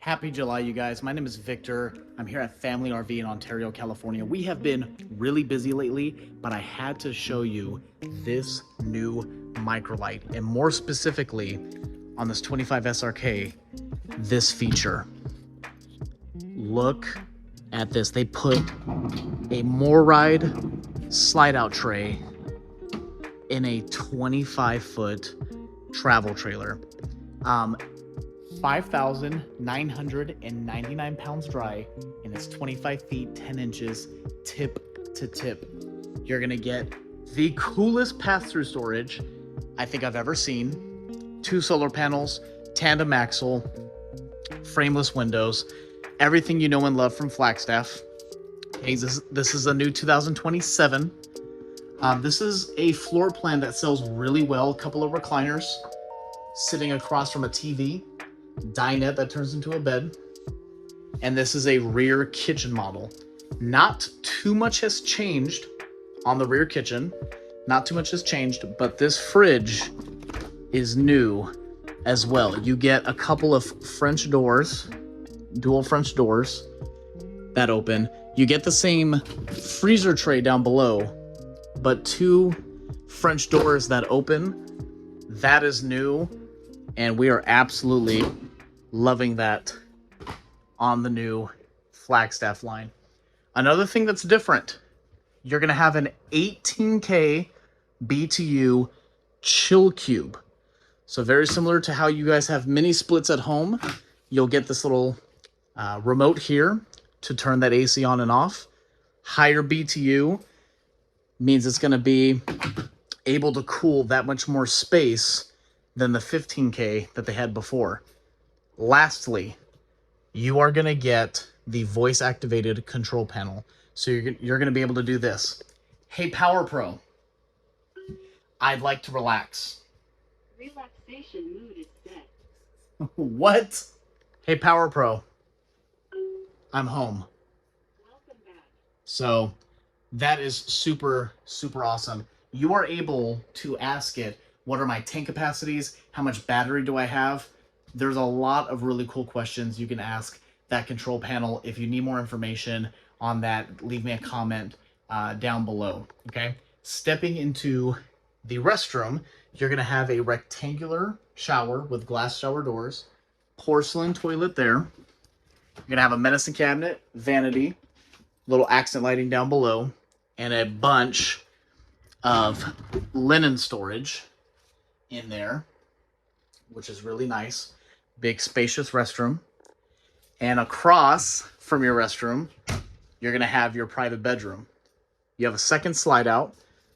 Happy July, you guys. My name is Victor. I'm here at Family RV in Ontario, California. We have been really busy lately, but I had to show you this new microlight, and more specifically on this 25 SRK, this feature. Look at this. They put a MORryde slide out tray in a 25-foot travel trailer. 5,999 pounds dry, and it's 25 feet, 10 inches, tip to tip. You're gonna get the coolest pass-through storage I think I've ever seen. 2 solar panels, tandem axle, frameless windows, everything you know and love from Flagstaff. Okay, this is a new 2027. This is a floor plan that sells really well. A couple of recliners sitting across from a TV, dinette that turns into a bed, and this is a rear kitchen model. Not too much has changed on the rear kitchen. Not too much has changed, but this fridge is new as well. You get a couple of French doors, dual French doors that open. You get the same freezer tray down below, but 2 French doors that open. That is new, and we are absolutely loving that on the new Flagstaff line. Another thing that's different, you're gonna have an 18K BTU chill cube. So very similar to how you guys have mini splits at home, you'll get this little remote here to turn that AC on and off. Higher BTU means it's gonna be able to cool that much more space than the 15K that they had before. Lastly, you are going to get the voice activated control panel. So you're going to be able to do this. Hey, Power Pro, I'd like to relax. Relaxation mood is set. What? Hey, Power Pro, I'm home. Welcome back. So that is super, super awesome. You are able to ask it, what are my tank capacities? How much battery do I have? There's a lot of really cool questions you can ask that control panel. If you need more information on that, leave me a comment down below, okay? Stepping into the restroom, you're gonna have a rectangular shower with glass shower doors, porcelain toilet there. You're gonna have a medicine cabinet, vanity, little accent lighting down below, and a bunch of linen storage in there, which is really nice. Big spacious restroom. And across from your restroom, you're gonna have your private bedroom. You have a second slide out.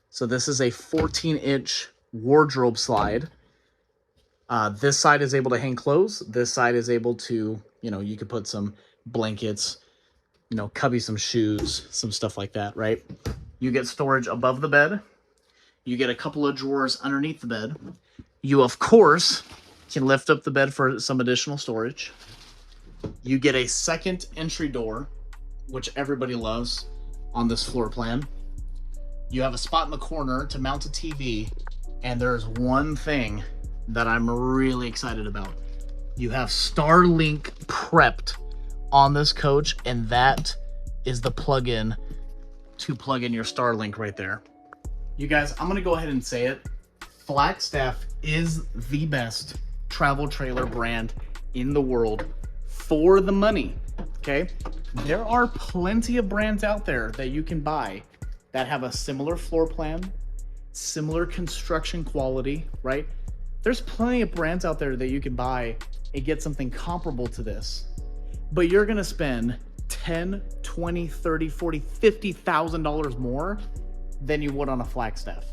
So this is a 14-inch wardrobe slide. This side is able to hang clothes. This side is able to, you could put some blankets, cubby some shoes, some stuff like that, right? You get storage above the bed. You get a couple of drawers underneath the bed. You, of course, can lift up the bed for some additional storage. You get a second entry door, which everybody loves on this floor plan. You have a spot in the corner to mount a TV, and there's one thing that I'm really excited about. You have Starlink prepped on this coach, and that is the plug-in to plug in your Starlink right there. You guys, I'm gonna go ahead and say it. Flagstaff is the best travel trailer brand in the world for the money, okay? There are plenty of brands out there that you can buy that have a similar floor plan, similar construction quality, right? There's plenty of brands out there that you can buy and get something comparable to this, but you're gonna spend $10, $20, $30, $40, $50,000 more than you would on a Flagstaff.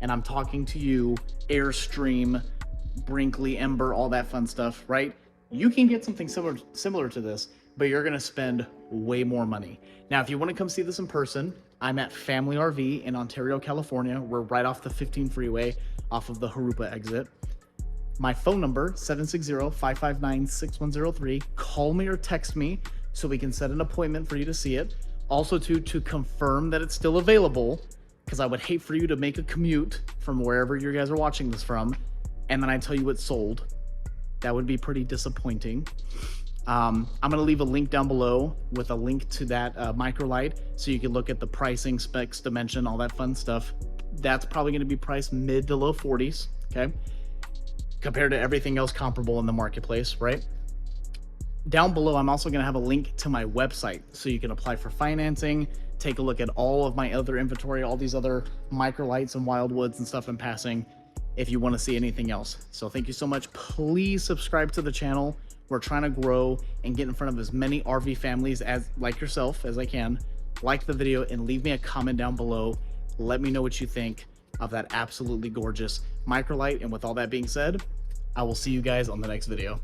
And I'm talking to you, Airstream, Brinkley, Ember, all that fun stuff, right? You can get something similar to this, but you're gonna spend way more money. Now, if you wanna come see this in person, I'm at Family RV in Ontario, California. We're right off the 15 freeway, off of the Harupa exit. My phone number, 760-559-6103. Call me or text me so we can set an appointment for you to see it. Also to confirm that it's still available, because I would hate for you to make a commute from wherever you guys are watching this from, and then I tell you it's sold. That would be pretty disappointing. I'm going to leave a link down below with a link to that Microlite so you can look at the pricing, specs, dimension, all that fun stuff. That's probably going to be priced mid to low 40s, okay, compared to everything else comparable in the marketplace, right? Down below, I'm also going to have a link to my website so you can apply for financing, take a look at all of my other inventory, all these other Microlites and Wildwoods and stuff I'm passing if you want to see anything else. So thank you so much. Please subscribe to the channel. We're trying to grow and get in front of as many RV families as like yourself as I can. Like the video and leave me a comment down below. Let me know what you think of that absolutely gorgeous Microlite. And with all that being said, I will see you guys on the next video.